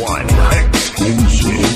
one exclusive.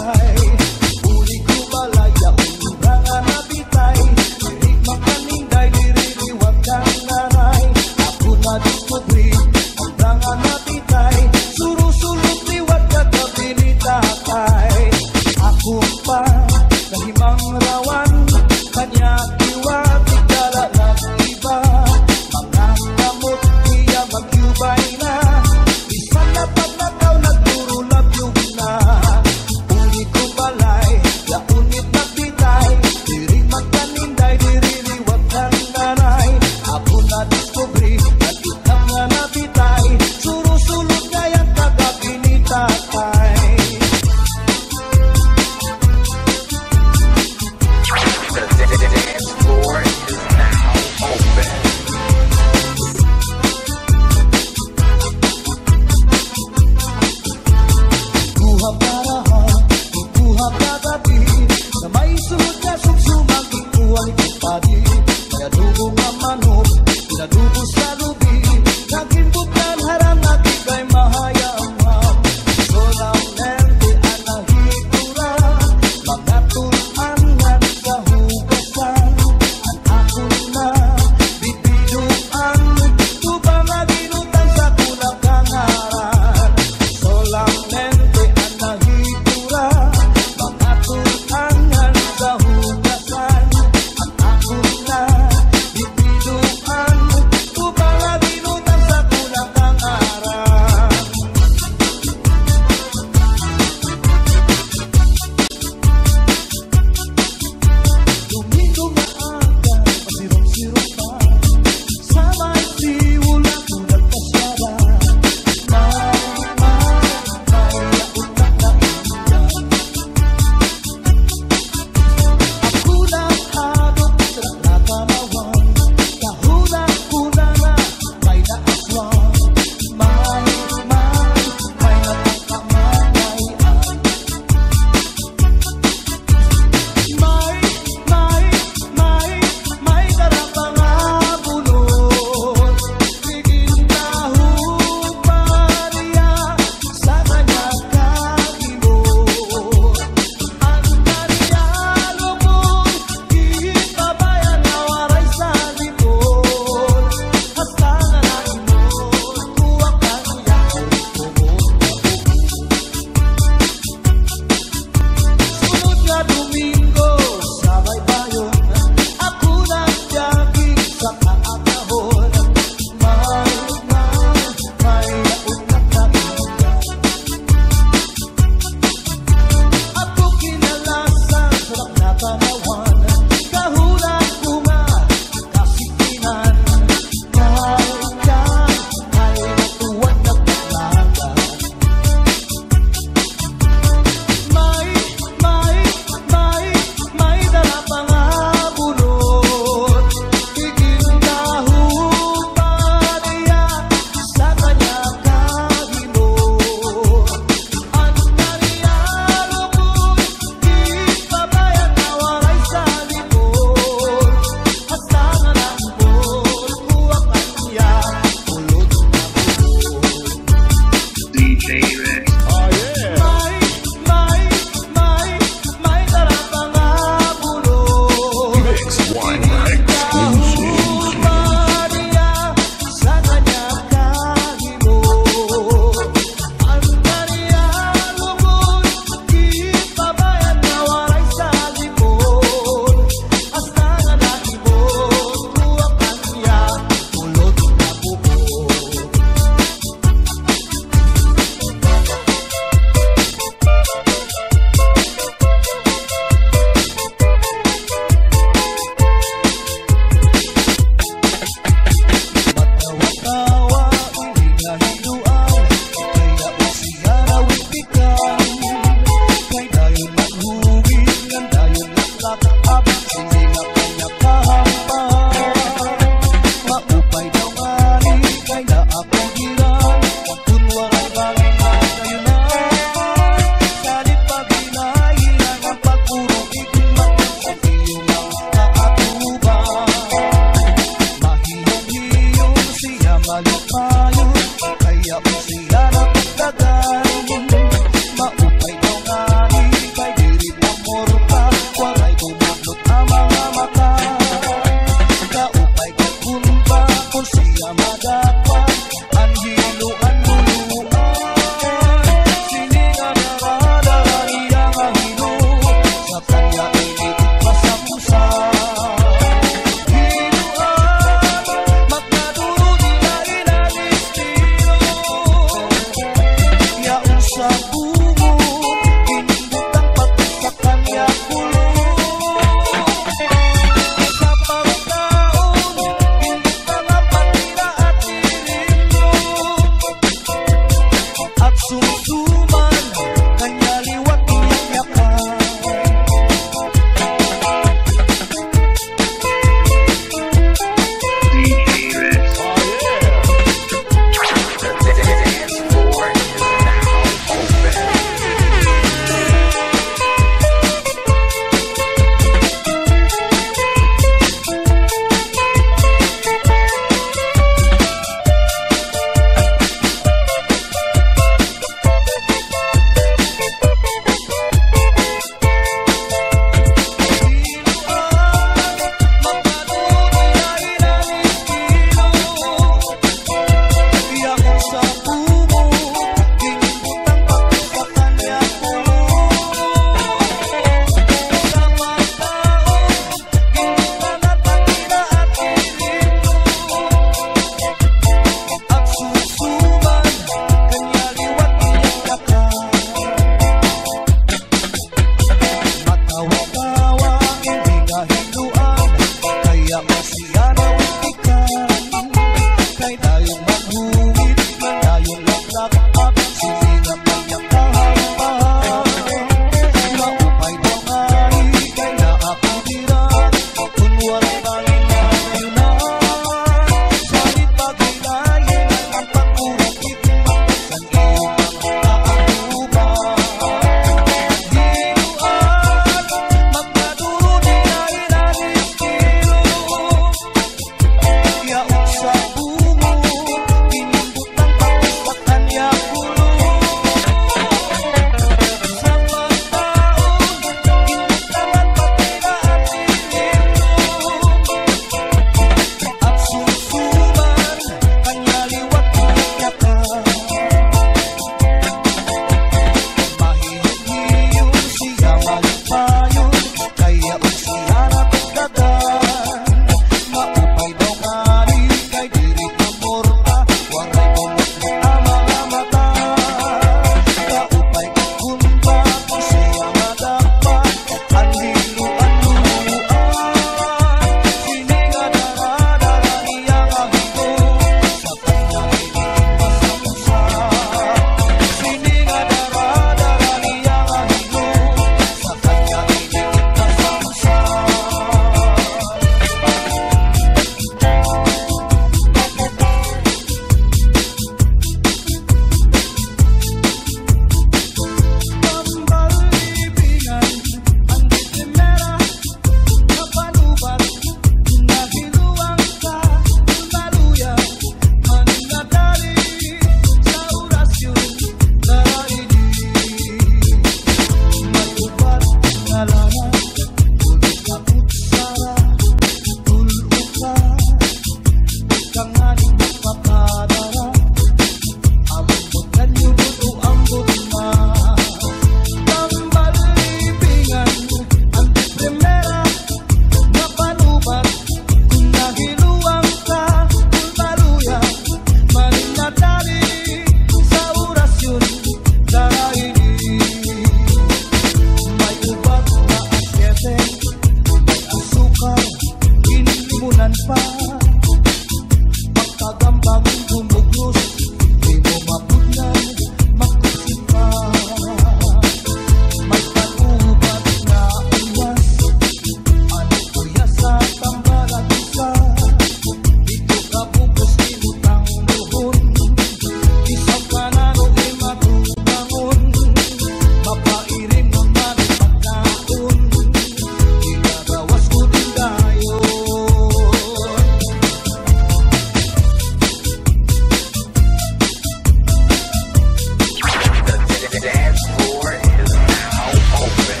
dance floor is now open.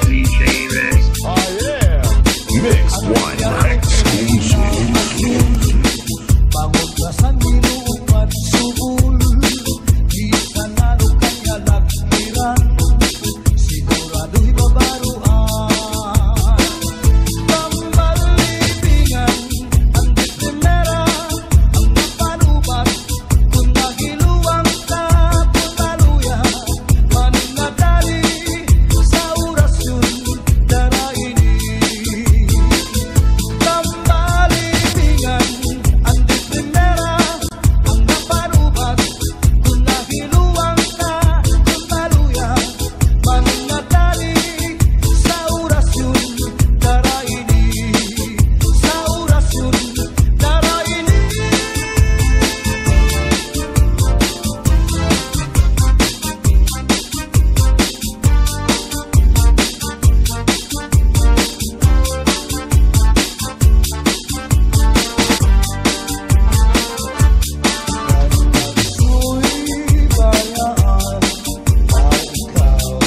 DJ Rex. Oh yeah. Mix one exclusive. Bangon ka sa nilupat subul, di ka nalo kanya lakiran, sigurado'y babaruan. Pamalibingan, ang detemera, ang napanubat, kung nagiluwang ka, putaluya, maninadali sa orasyon, daraini. Pamalibingan, ang detemera, ang napanubat, kung nagiluwang ka, putaluya, maninadali sa orasyon, daraini. Sa orasyon, daraini. Su'y bayaan, ikaw.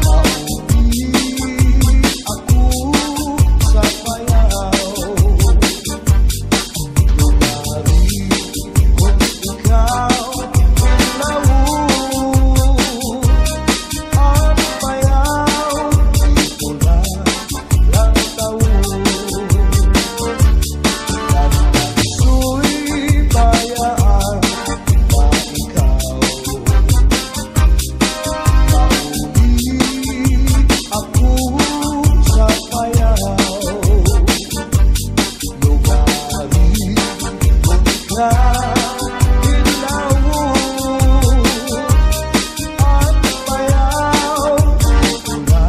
Mauni ako sa payaw. Lumari kung ikaw ilaw. Ang payaw, di pula lang taon. Su'y bayaan, ikaw. Mauni ako sa payaw. Lumari kung ikaw ilaw. Ang payaw, di pula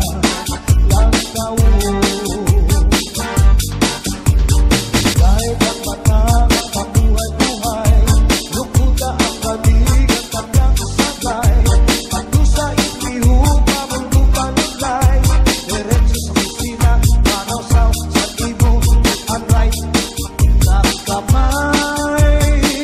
lang taon. Kahit ang matang kabuhay-buhay, lukod na ang kabig at kanyang kasabay. Pagdusa itiho, pamundo panuglay, diretso sa kusina, panawsaw sa ibo, ang right na kamay.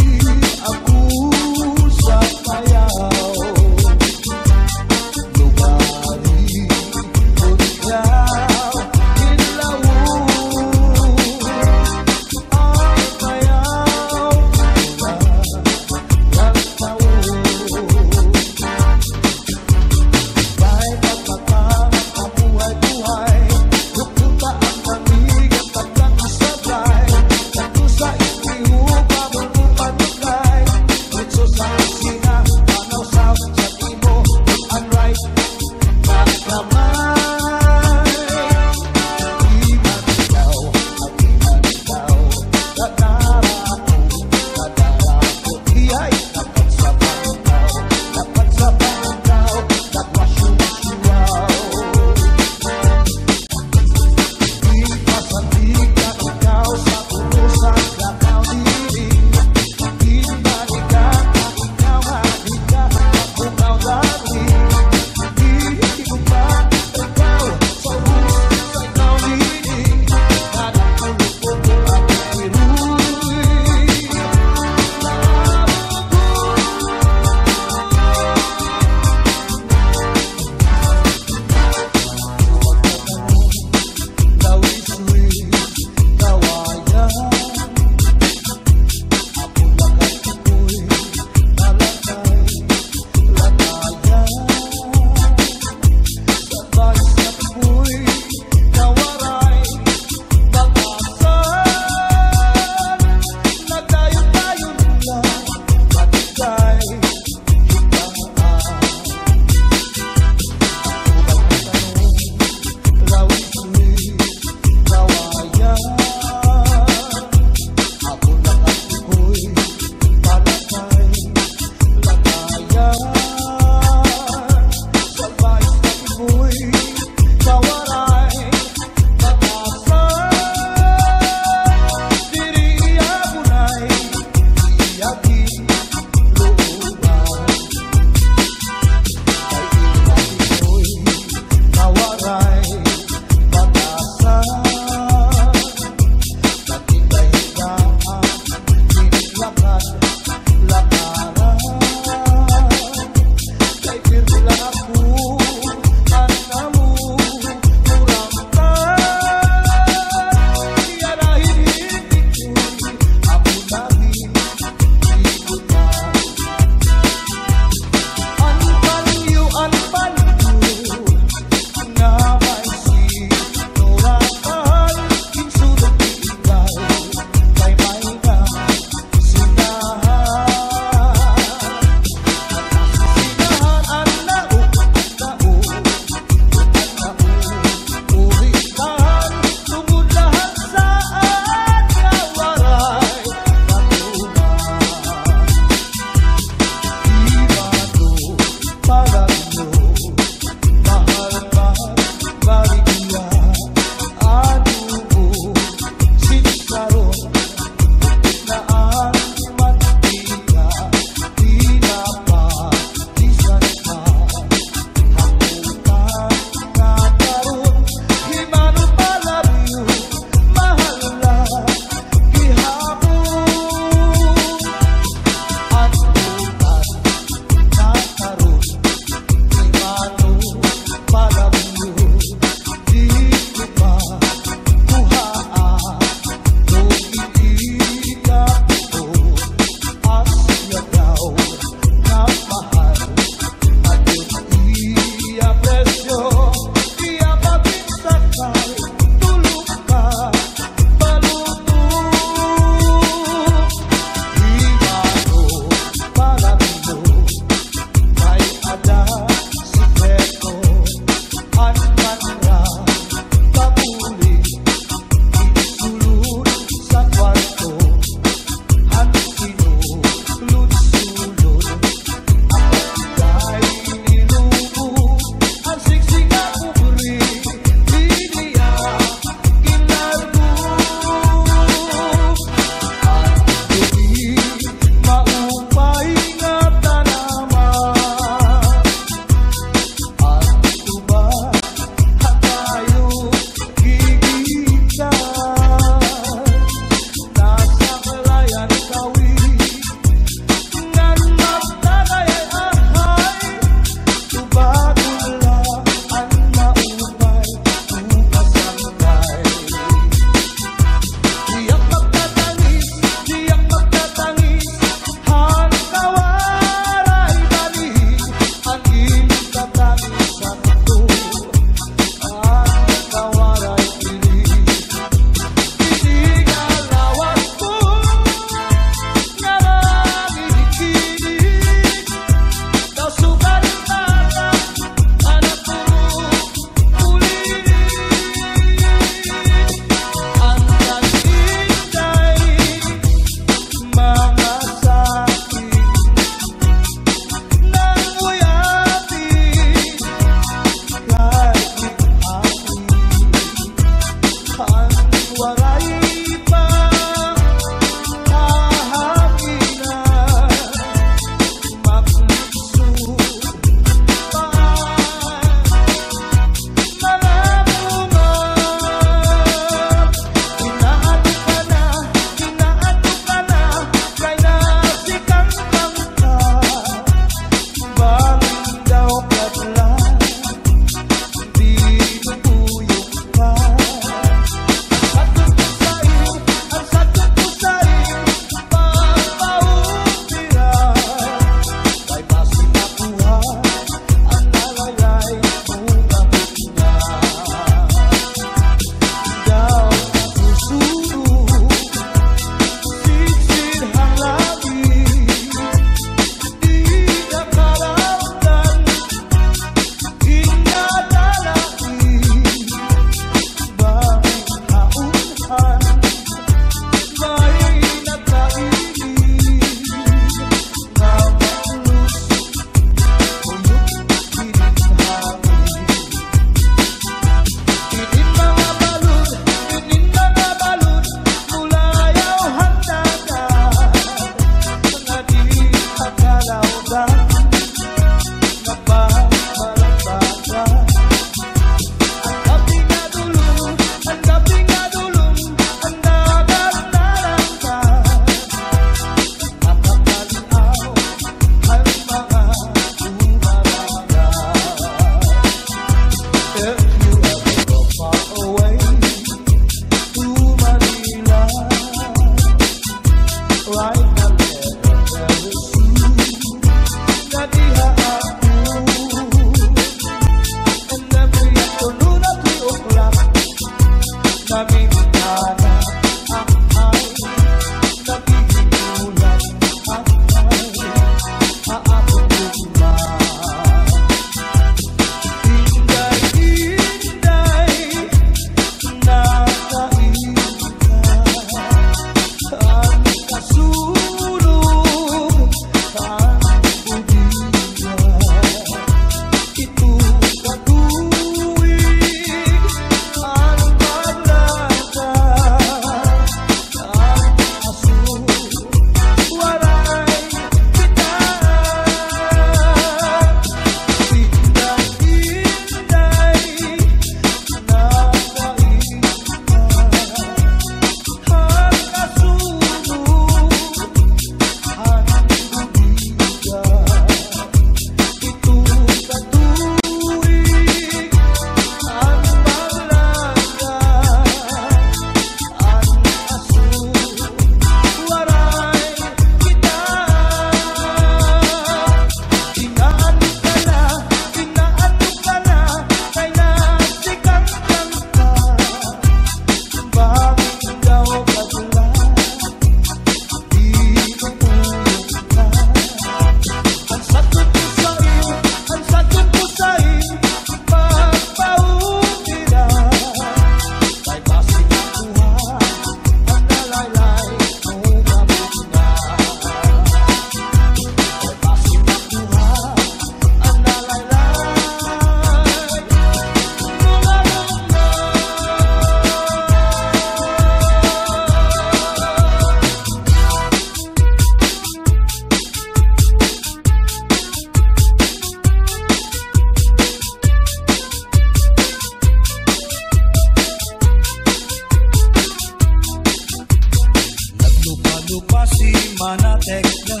tekla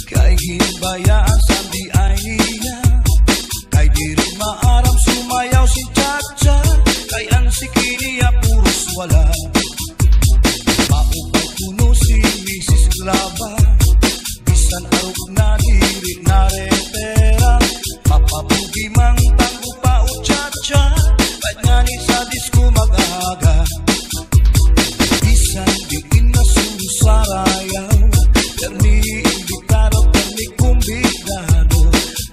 kay himbayasan di ay niya kay diri maaram sumayaw si Chacha kay ang sikiniya puros wala maupay kuno si Mrs. Glava bisan arog na diri na retera mapabugi mang tanggo pa o Chacha kahit nga ni sa disco mag-aga bisan diin na susarayaw perni imbitado perni kumbigado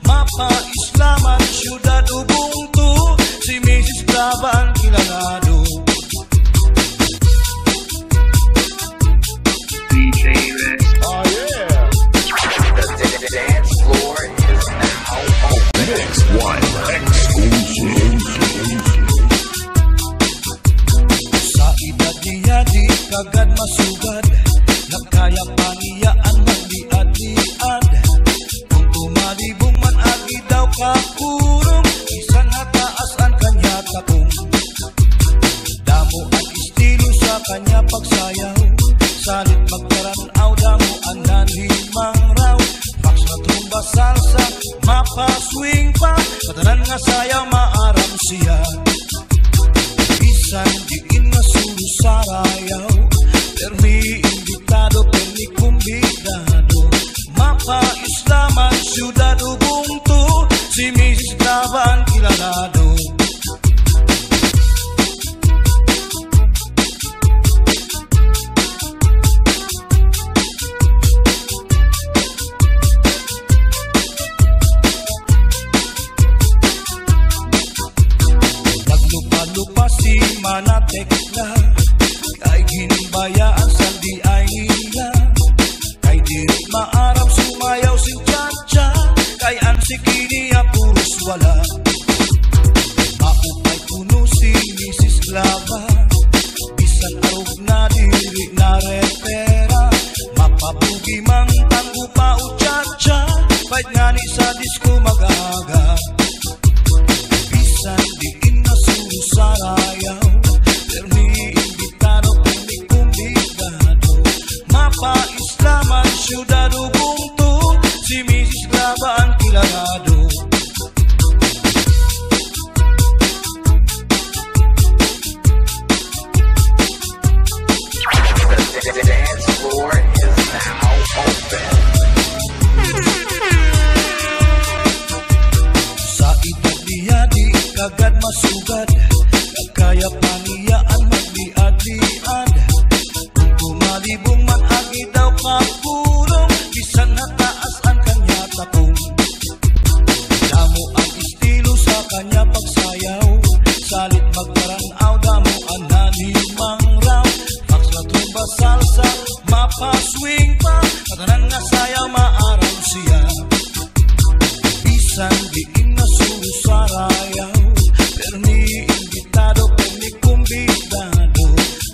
mapa islaman syudad ubuntu si Mrs. Glava ang kilalado kagad masugad, nakaya paniyaan magliad-liad. Kung tumalibong man agi daw kakurong, isang hataas ang kanya takong. Damo ang estilo sa kanya pagsayaw, salit magkaranaw, damo ang nanhimang raw. Fax na trumba salsa, mapaswing pa, katanan nga sayaw maaram siya. Bisan diin nga sulu sarayaw, permi invitado, permi kumbidado. Mapa Islaman, syudad Ubuntu, si Mrs. Graban kilalado. Naglupa-lupa si Manatekla, kay ginbayaan sa di ay nila. Kay diri maaram sumayaw si Chacha, kay ang sikiniya puros wala. Maupay puno si Mrs. Glava, bisan arog na diri na repera. Mapabugi mang tanggo pa o Chacha, kahit nga ni sa disco magaga. Bisan diin na sulu sarayaw, permi invitado, permi kumbidado. Mapa Islaman, syudad Ubuntu, si Mrs. Glava ang kilalado. The dance floor is now open. Sa edad niya di kagad masugad, nagkaya paniyaan magliad-liad. Kung tumalibong man agi daw kakurong, bisan hataas ang kanya takong. Damo ang estilo sa kanya pagsayaw, salit magkaranaw, damo ang nanimang raw. Fax na trumba salsa, mapaswing pa, katanan nga sayaw maaram siya. Bisan diin na sulu sarayaw, permi invitado, permi kumbidado.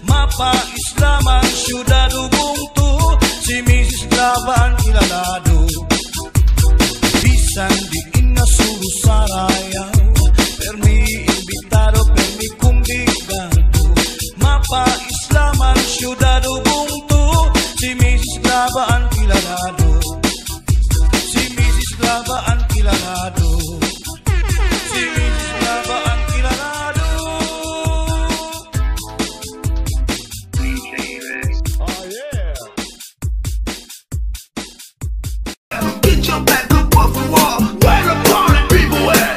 Mapa Islaman, syudad Ubuntu, si Mrs. Glava ang kilalado. Bisan diin na sulu sarayaw, permi invitado, permi kumbidado. Mapa Islaman, syudad Ubuntu, si Mrs. Glava ang kilalado. Si Mrs. Glava ang kilalado. Si Mrs. Glava ang kilalado. DJ Mix. Oh yeah. Get your back up off the wall. Where the party people at?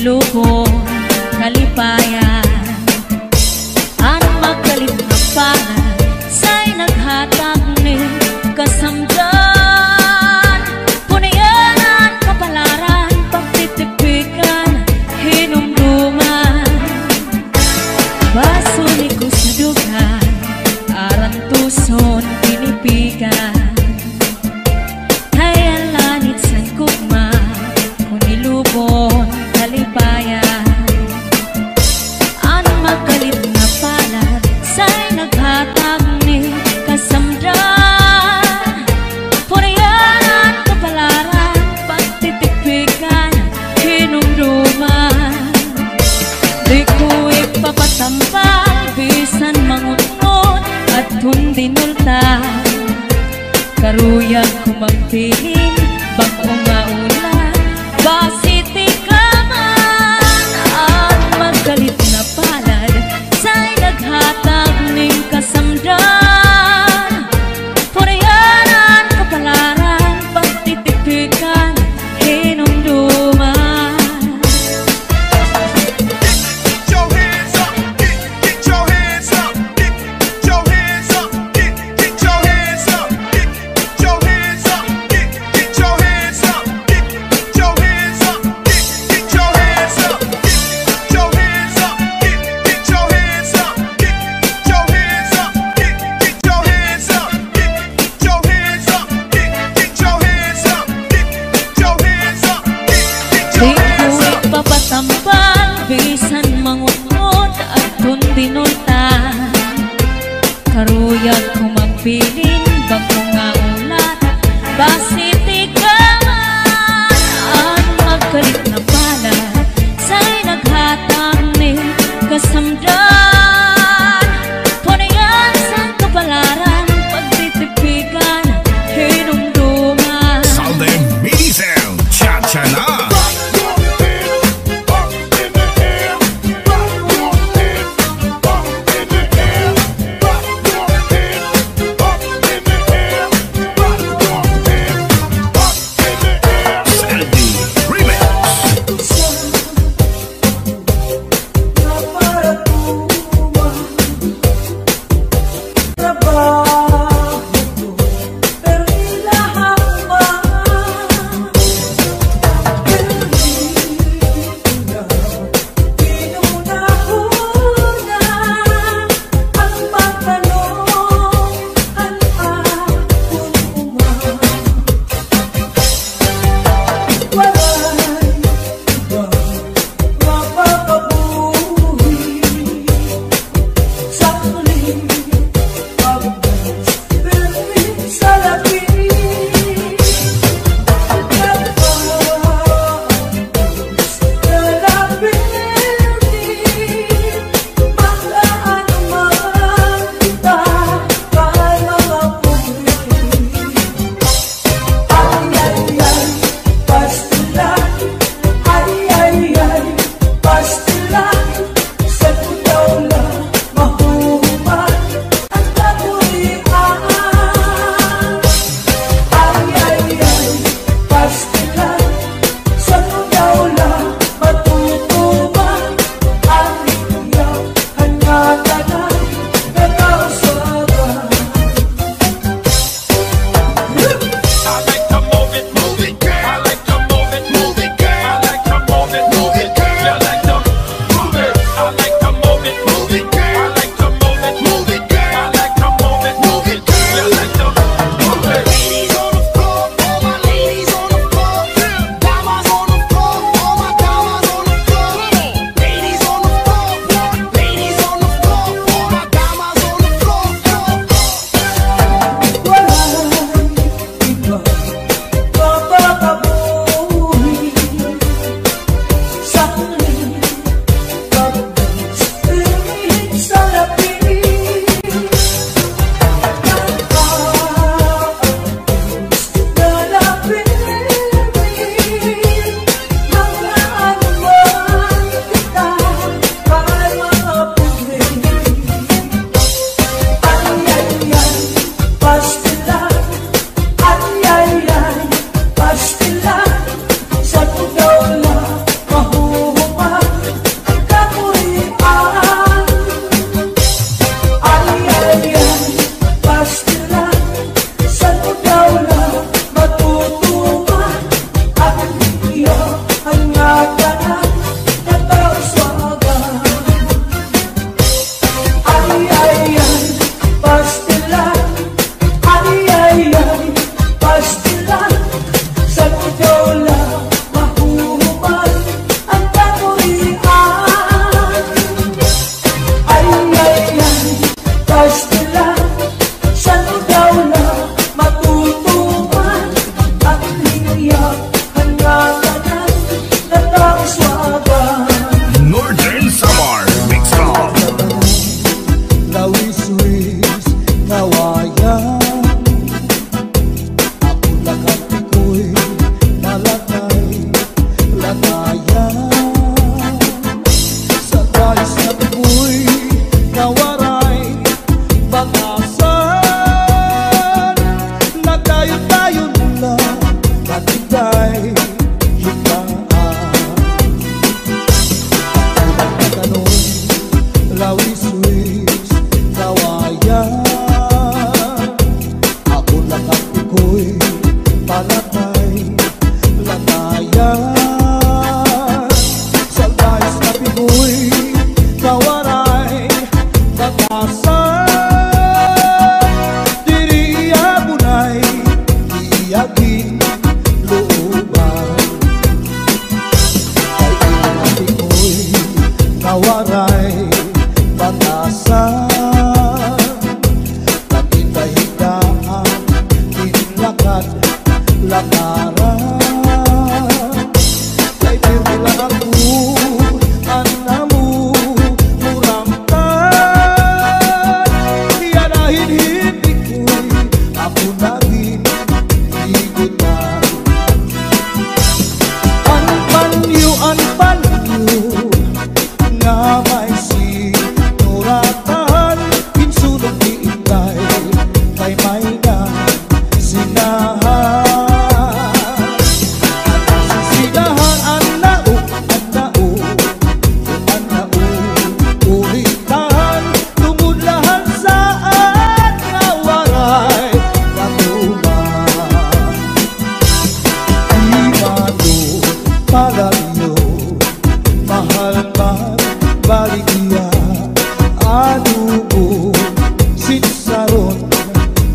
lubong kalipayan. Ang magkalit na pangan sa'y naghatag ni kasamdan. Punayanan, kapalaran, pagtitipikan, hinumduman. Baso ni kusadugan, aran tuson pinipigan. Hayalanit san kukma, kunilubon kalipayan. Ang magkalit na palad sa'y naghatag ni kasamdan. Punayanan, kapalaran, pagtitipikan, hinumduman. Di ko ipapatampal, bisan mangunod at hundinulta. Karuyag ko magpiling, bagong maulan, basiti ka man. At magkalit na palad sa'y naghatag ning kasamdan. Punayanan, kapalaran, pagtitipikan, hinumduman. Get your hands up, nawaray batasan. Naghinda-hindaan, tinlakad-lakaran. Kay pirmi lang ako, anak mo, muramtan. Iyanahin hindi ko'y ako naging higutan. Anpanyo nga may sinuratan, insulong iintay kay may na sinahan. Sinahan anao, ulitan, tumudlahan saan nawaray katuman. Imano palayo, mahal man baligya, anubo sinsaron,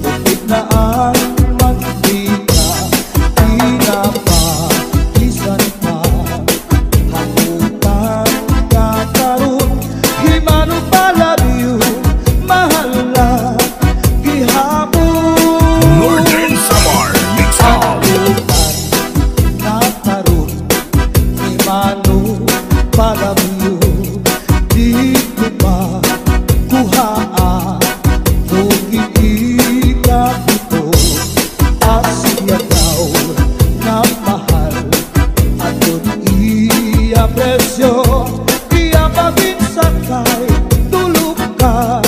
upit na ang mantika, pinapakisan pa, hamutan kakaroon. Himano palayo, mahal lang gihapon. Northern Samar Mix Up. Nakaroon, himano palayo, di ko pa kuhaan. Kung iikap ito, asya daw na mahal. At doon i-apresyo, i-apabinsan kay tulog ka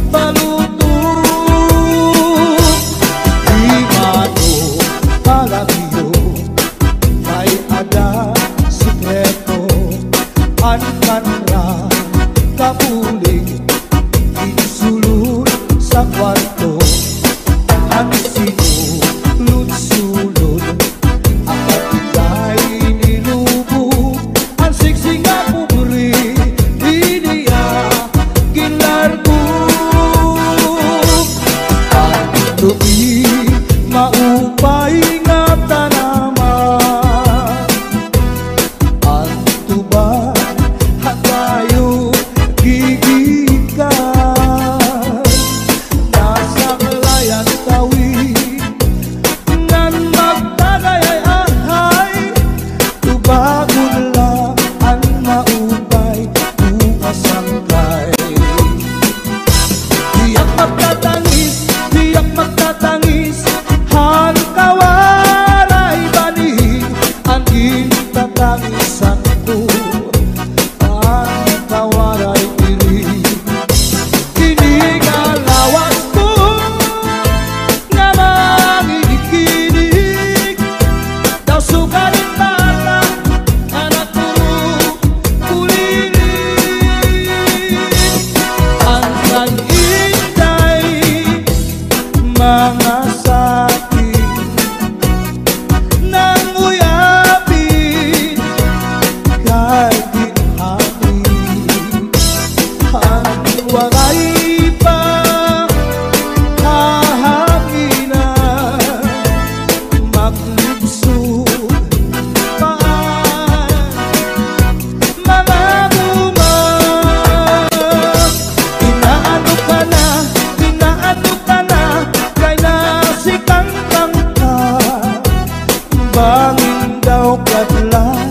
balutong. Himano palayo, may ada sikreto, ankanra kapuling, insulod sa kwarto. Ang sinulod-sulod, ang katigay nilubog, ang siksi nga pubri, iniya ginlargog. Ang tubi maupay nga tanaman, ang tuba hatayo gigikan. Nasa kalayan tawid nan magtagayay ahay, tubagon lang ang maupay umasangkay. Diyak magtatangis, han kawaray bani, ang gintatangisan ko, ang kawaray diri. Kinigalawas ko nga mangikinig, daw sugaling bata, anak turo kulilig. Ang nag-intay, mga sakit nang uyapin kay ginhapin. Ang waray pa kahanginan, maglibsog paan mga bumag. Inaano ka na, kay nasikangkang ka, bangin daw kadlan,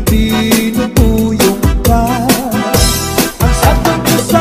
dinupuyong ka. Ang satong ko sa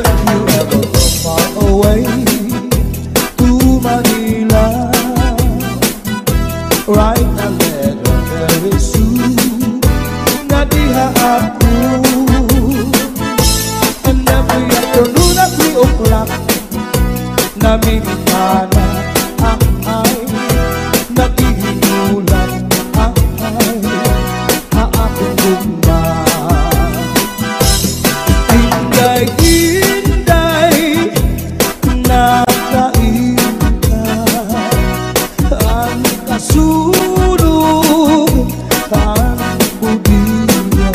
If you ever go far away to Manila, write a letter very soon na diha ako. And every afternoon at 3 o'clock namimikana ang ay naghihinulan ang ay haakong gugma. Inday-inday nakain ka ang kasulog ang budiya.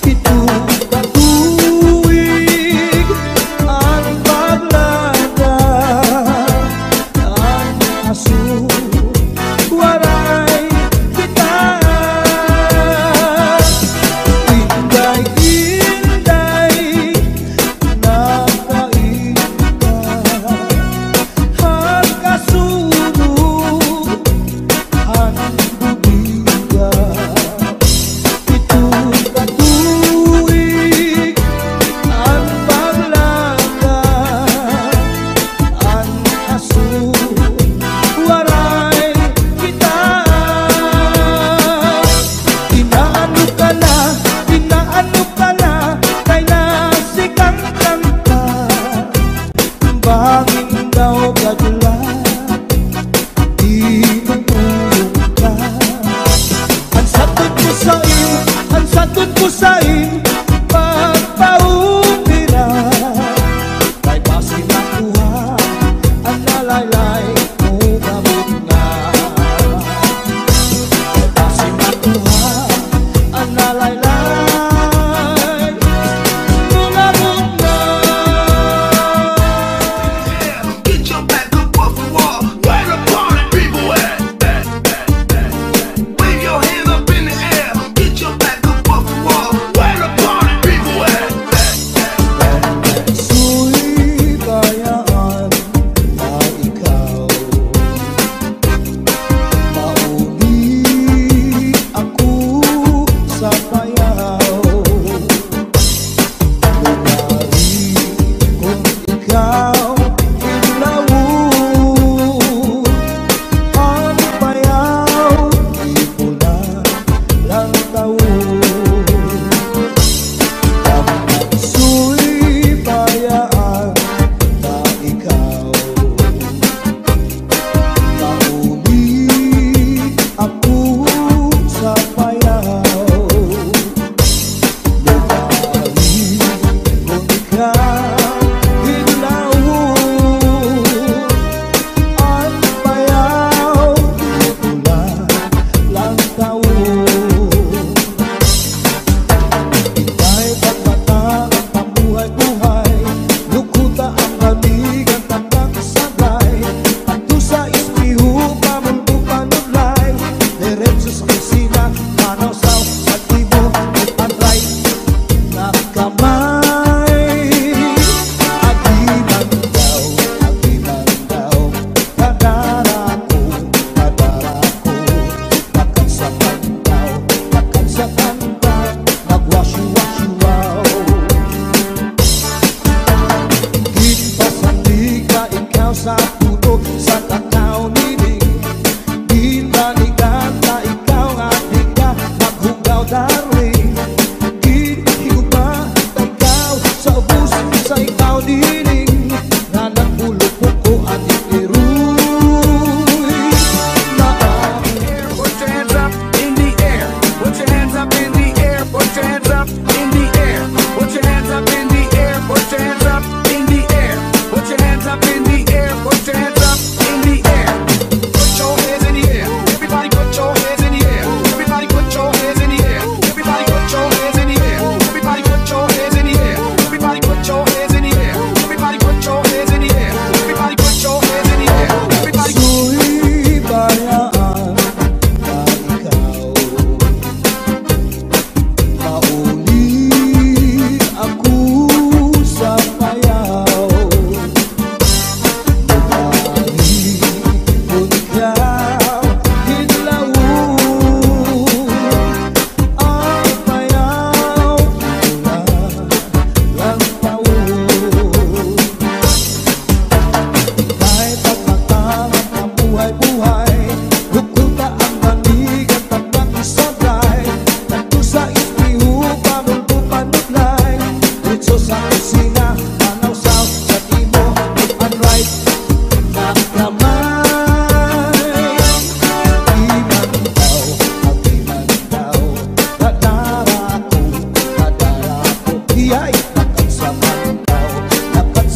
Ito batuig ang paglakad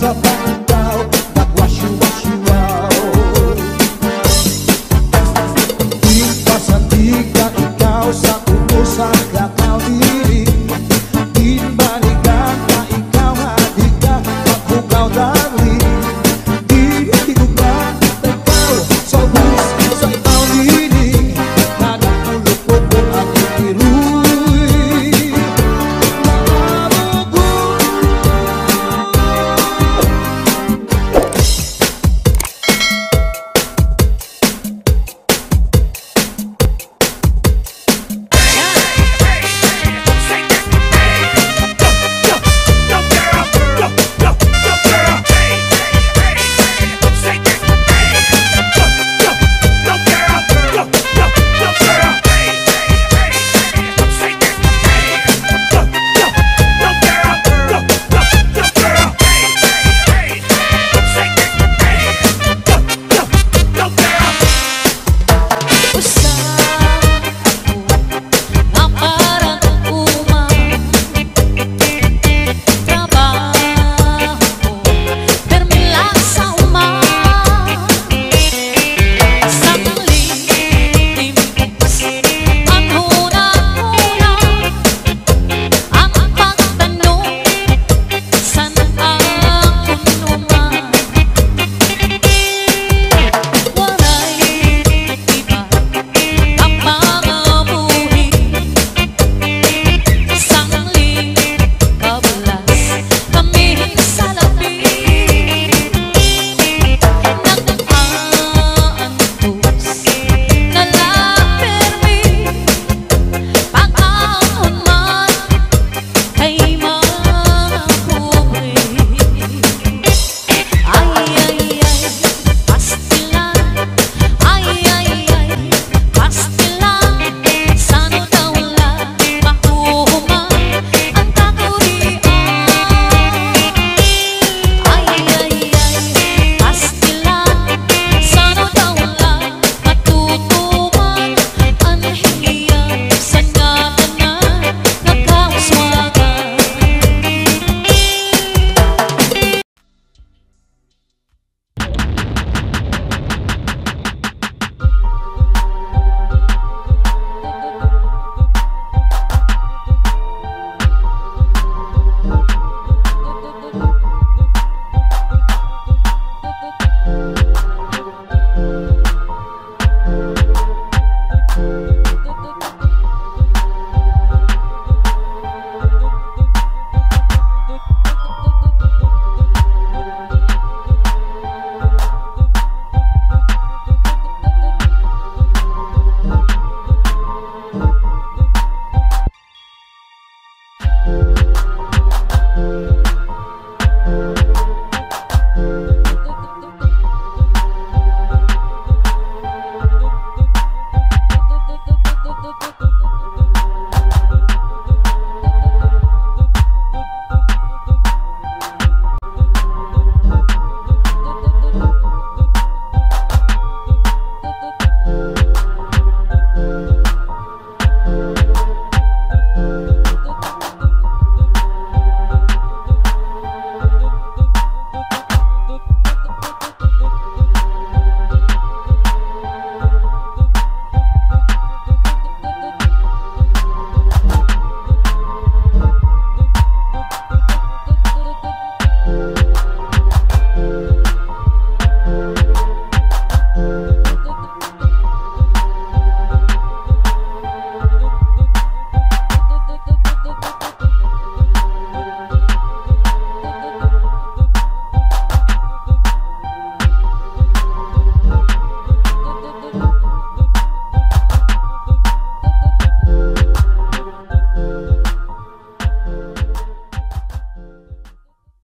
sa